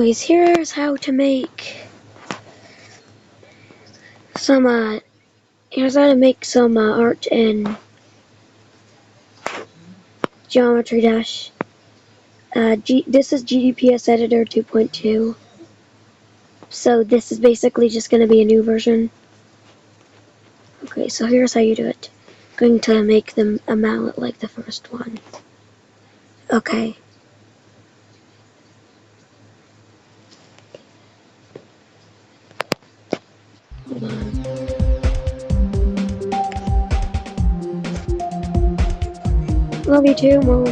Anyways, here's how to make some art in Geometry Dash. This is GDPS Editor 2.2. So this is basically just going to be a new version. Okay, so here's how you do it. I'm going to make them a mallet like the first one. Okay. Hold on. Love you too, Mom.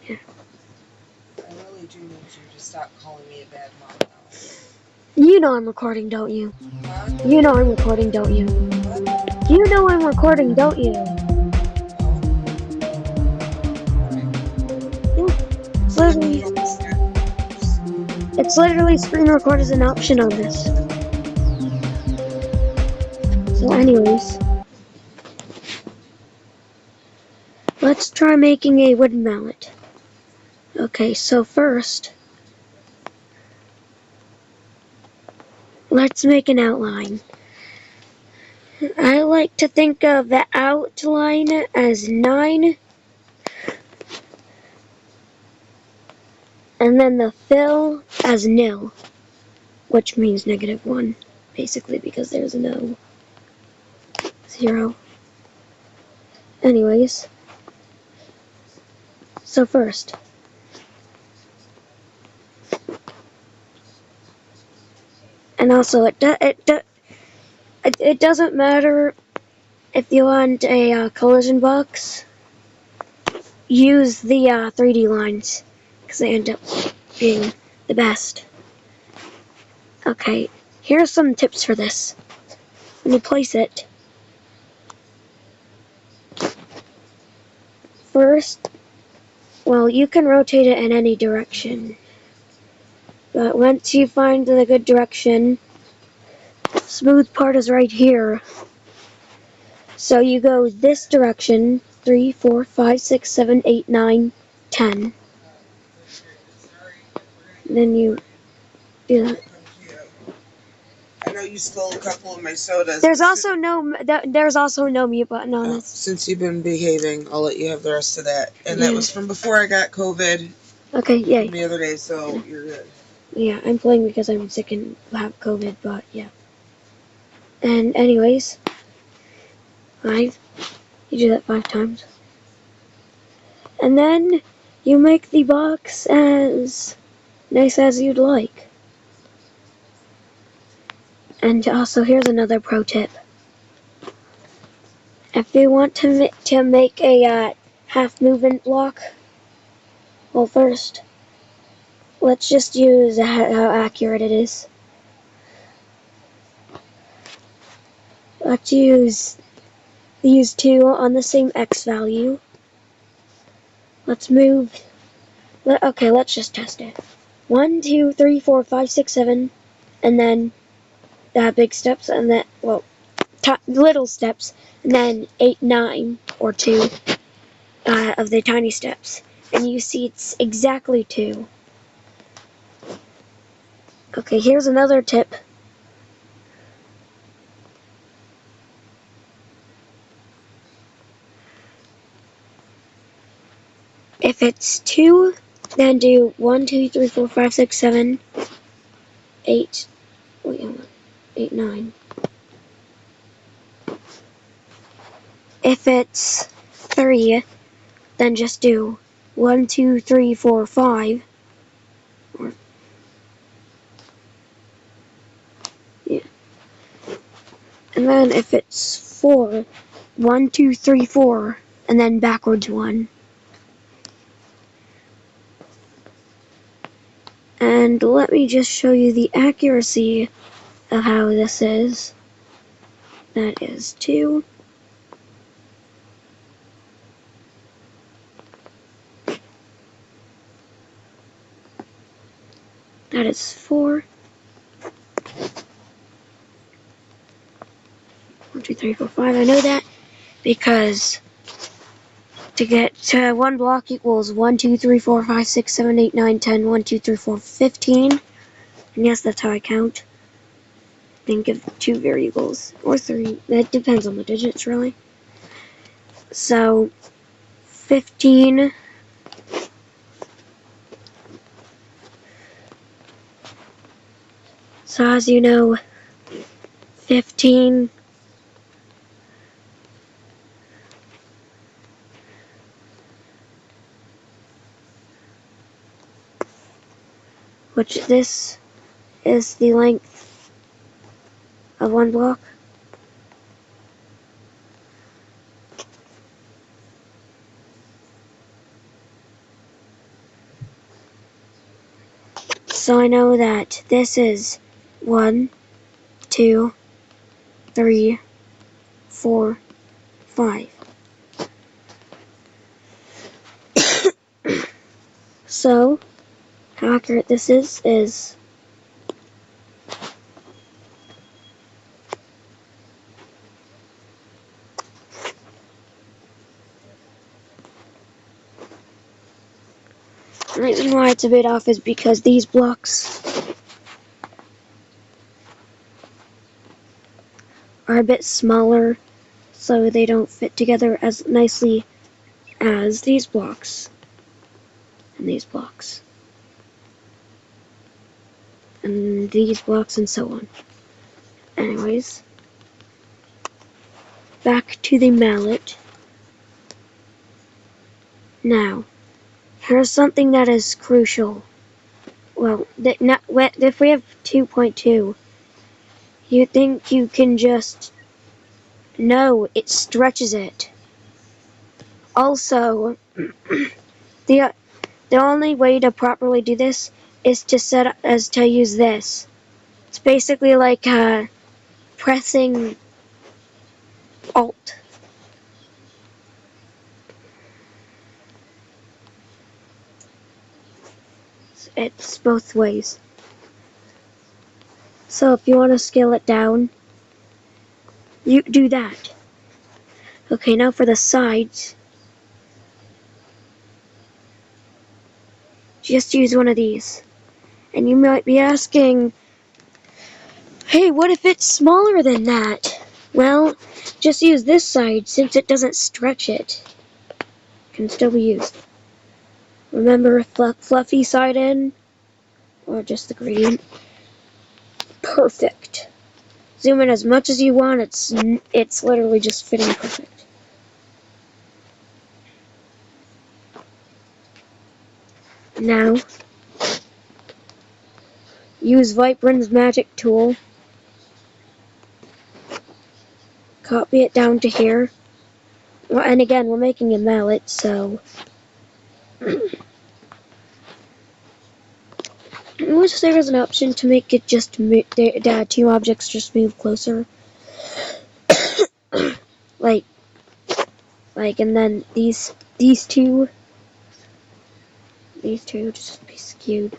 Yeah. I really do need you to stop calling me a bad mom now. You know I'm recording, don't you? Huh? You know I'm recording, don't you? What? You know I'm recording, don't you? Oh. Yeah. It's literally screen record is an option on this. So anyways, let's try making a wooden mallet. Okay, so first, let's make an outline. I like to think of the outline as 9, and then the fill as nil, which means -1, basically, because there's no 0. Anyways, so first, and also it doesn't matter if you want a collision box. Use the 3D lines because they end up being the best. Okay, here's some tips for this. When you place it, first, well, you can rotate it in any direction. But once you find the good direction, smooth part is right here. So you go this direction, 3, 4, 5, 6, 7, 8, 9, 10. Then you do that. I know you stole a couple of my sodas. There's also no mute button on this. Since you've been behaving, I'll let you have the rest of that. And that was from before I got COVID. Okay, yay. From the other day, so you're good. Yeah, I'm playing because I'm sick and have COVID, but yeah. And anyways, 5. You do that 5 times. And then you make the box as nice as you'd like. And also, here's another pro tip. If you want to make a half movement block, well, first, let's just use how accurate it is. Let's use these two on the same X value. Let's move. Okay, let's just test it. 1, 2, 3, 4, 5, 6, 7, and then big steps, and then, well, little steps, and then 8, 9, or 2 of the tiny steps. And you see it's exactly 2. Okay, here's another tip. If it's 2, then do 1, 2, 3, 4, 5, 6, 7, 8, wait, hold on, 8, 9. If it's 3, then just do 1, 2, 3, 4, 5. Or, yeah. And then if it's 4, 1, 2, 3, 4, and then backwards 1. And let me just show you the accuracy of how this is. That is 2. That is 4. 1, 2, 3, 4, 5. I know that because to get to 1 block equals 1, 2, 3, 4, 5, 6, 7, 8, 9, 10, 1, 2, 3, 4, 15. And yes, that's how I count. Think of 2 variables, or 3. That depends on the digits, really. So, 15. So as you know, 15 which this is the length of 1 block. So I know that this is 1, 2, 3, 4, 5. So, how accurate this is the reason why it's a bit off is because these blocks are a bit smaller, so they don't fit together as nicely as these blocks and these blocks and these blocks and so on. Anyways, back to the mallet. Now, here's something that is crucial. Well, if we have 2.2, you think you can just... No, it stretches it. Also, the only way to properly do this is to use this. It's basically like pressing Alt. It's both ways. So if you want to scale it down, you do that. Okay, now for the sides, just use one of these. And you might be asking, hey, what if it's smaller than that? Well, just use this side since it doesn't stretch it. Can still be used. Remember, fluffy side in, or just the gradient. Perfect. Zoom in as much as you want, it's literally just fitting perfect. Now, use Vibrion's magic tool. Copy it down to here. Well, and again, we're making a mallet, so... I wish there was an option to make it just two objects just move closer. like, and then these two just be skewed.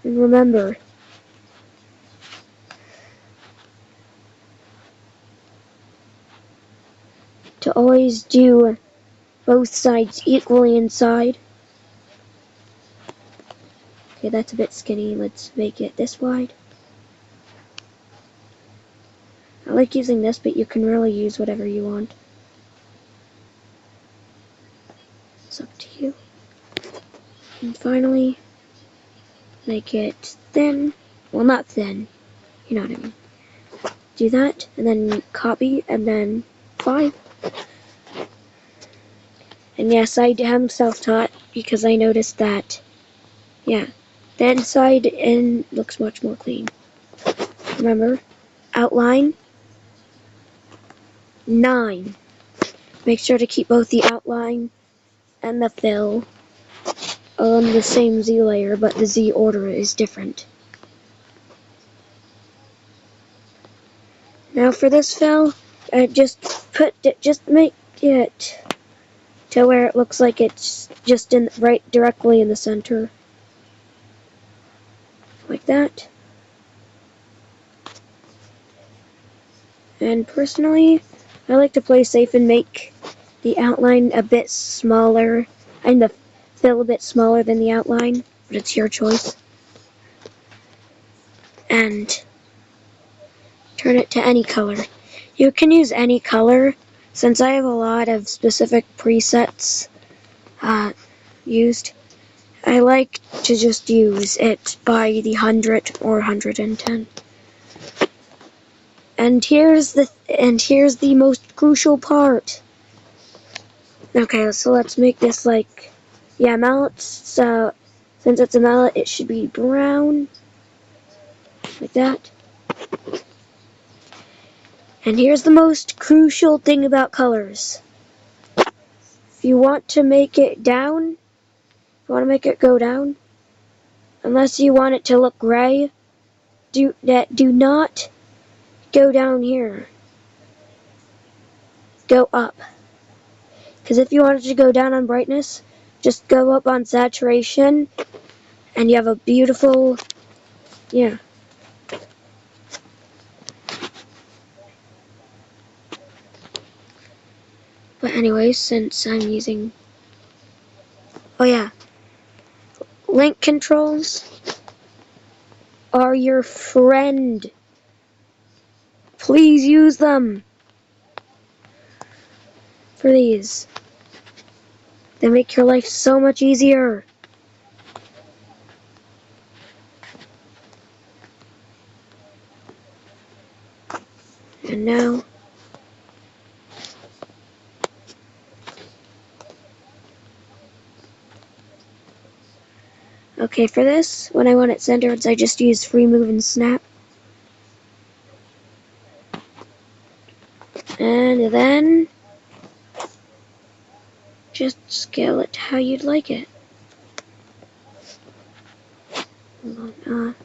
And remember, to always do both sides equally inside. Okay, that's a bit skinny. Let's make it this wide. I like using this, but you can really use whatever you want. It's up to you. And finally, make it thin. Well, not thin. You know what I mean. Do that, and then copy, and then 5. And yes, I am self-taught because I noticed that, yeah, the inside in looks much more clean. Remember, outline 9. Make sure to keep both the outline and the fill on the same Z layer, but the Z order is different. Now for this fill, just make it to where it looks like it's just right directly in the center, like that. And personally, I like to play safe and make the outline a bit smaller, and the fill a bit smaller than the outline, but it's your choice. And turn it to any color. You can use any color. Since I have a lot of specific presets used, I like to just use it by the 100 or 110. And here's the most crucial part. Okay, so let's make this like, yeah, mallet. So since it's a mallet, it should be brown, like that. And here's the most crucial thing about colors. If you want to make it down, if you want to make it go down, unless you want it to look gray, do not go down here. Go up. Because if you want it to go down on brightness, just go up on saturation, and you have a beautiful, yeah. But anyways, since I'm using, oh yeah, link controls are your friend. Please use them for these. They make your life so much easier. And now, okay, for this, when I want it centered, I just use free move and snap. And then, just scale it how you'd like it. Hold on,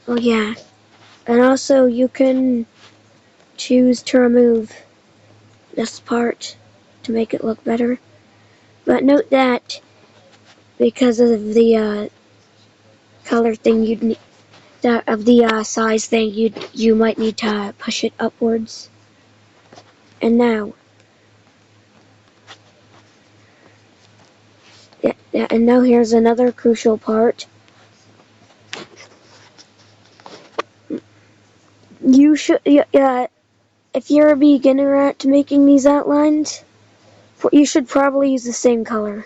oh yeah, and also you can choose to remove this part to make it look better. But note that because of the color thing, you'd need that of the size thing, you might need to push it upwards. And now, and now here's another crucial part. You should, if you're a beginner at making these outlines, you should probably use the same color.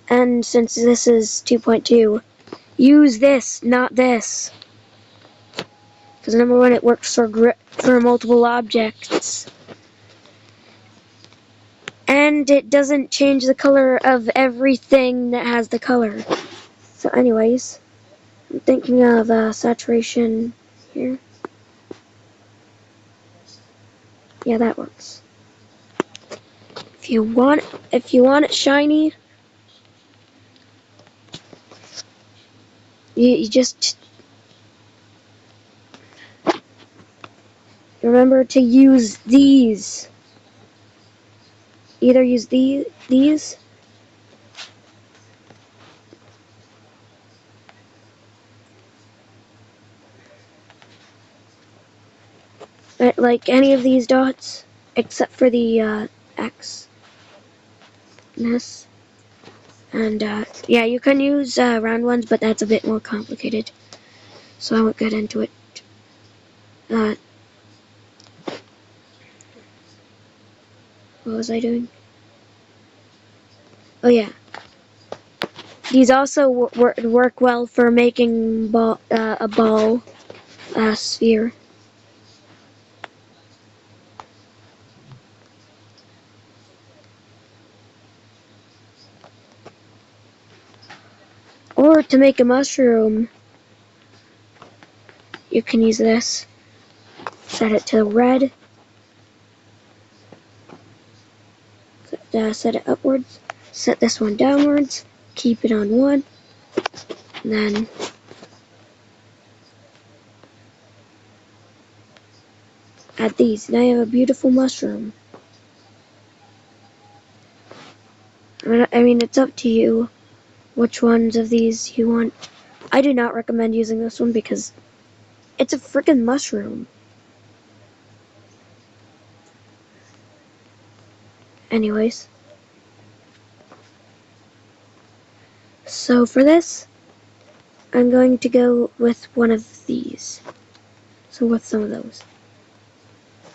And since this is 2.2, use this, not this. Because number one, it works for multiple objects. And it doesn't change the color of everything that has the color. So anyways, I'm thinking of saturation here. Yeah, that works. If you want it shiny, you just remember to use these. Either use these. Like any of these dots, except for the X. This. And yeah, you can use round ones, but that's a bit more complicated. So I won't get into it. What was I doing? Oh yeah. These also work well for making a ball sphere. Or to make a mushroom, you can use this. Set it to red. set it upwards, set this one downwards, keep it on 1, and then add these. Now you have a beautiful mushroom. I mean, it's up to you which ones of these you want. I do not recommend using this one because it's a freaking mushroom. Anyways. So for this, I'm going to go with one of these. So with some of those.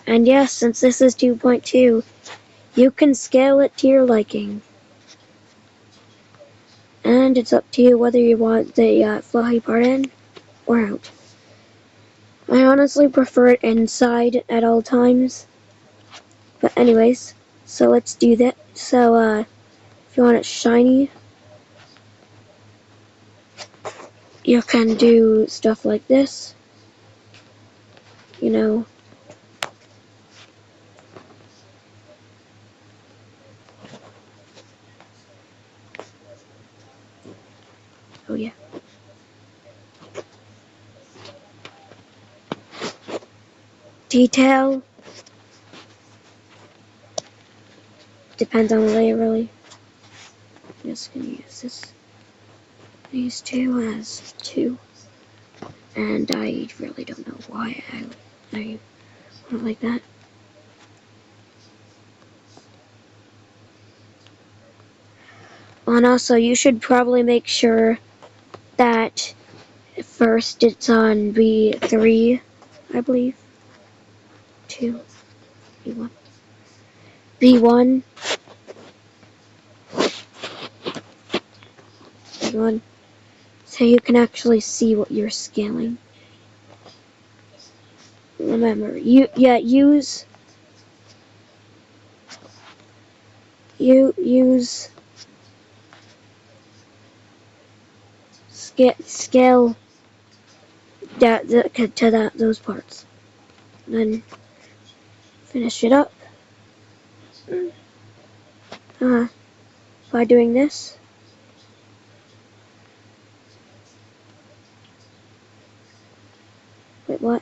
And yes, since this is 2.2, you can scale it to your liking. And it's up to you whether you want the fluffy part in or out. I honestly prefer it inside at all times. But anyways, so let's do that. So if you want it shiny, you can do stuff like this. You know. Oh yeah. Detail. Depends on the layer really. I'm just gonna use these two as 2. And I really don't know why I want it like that. And also, you should probably make sure that first it's on B3, I believe. 2, B1. B1. B1. So you can actually see what you're scaling. Remember, use scale those parts. Then finish it up by doing this. Wait, what?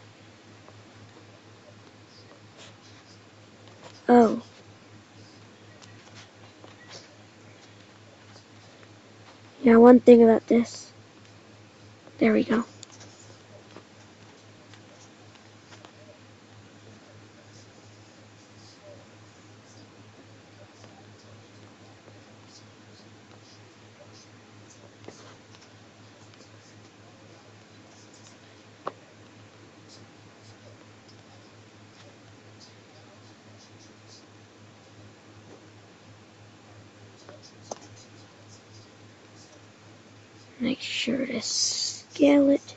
Oh. Yeah, one thing about this. There we go. Make sure to scale it.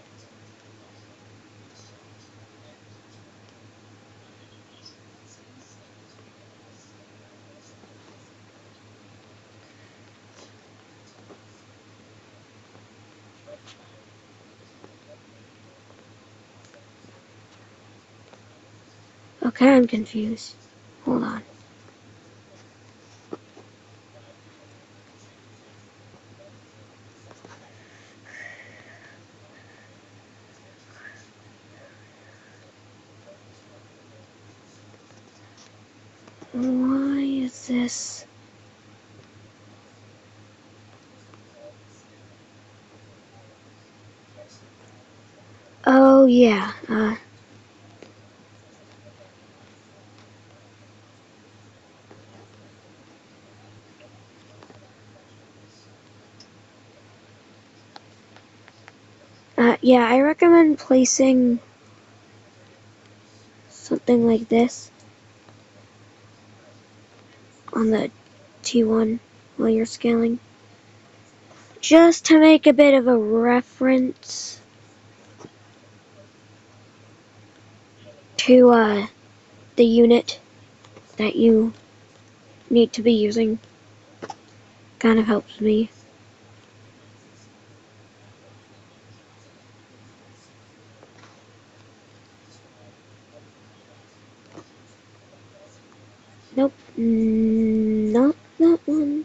Okay, I'm confused. Hold on. Why is this? Oh yeah. Yeah, I recommend placing something like this on the T1 while you're scaling. Just to make a bit of a reference to the unit that you need to be using. Kind of helps me. Nope. Nope. that one.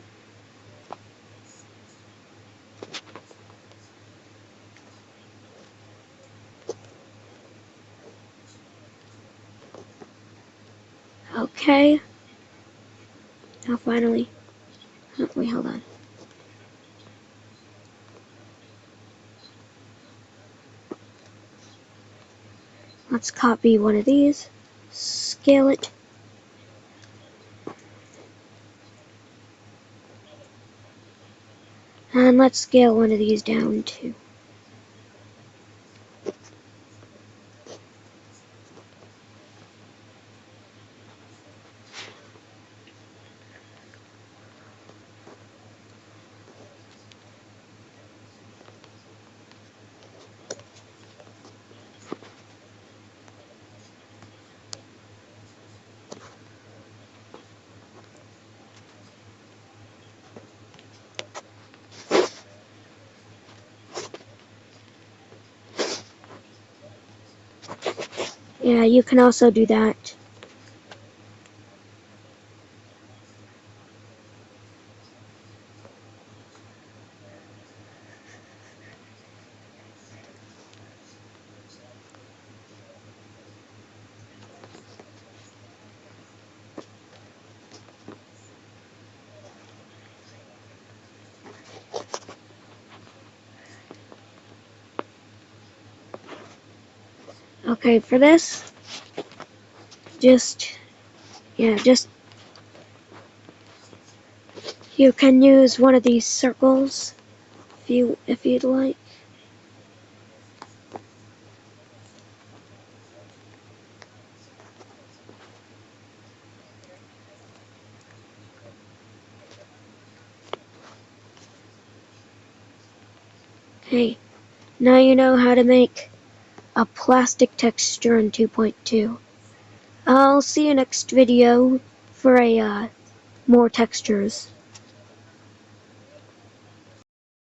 Okay. Now finally. Oh, wait, hold on. Let's copy one of these. Scale it. And let's scale one of these down too. Yeah, you can also do that. Okay, for this, just you can use one of these circles if you'd like. Okay, now you know how to make a plastic texture in 2.2. I'll see you next video for more textures.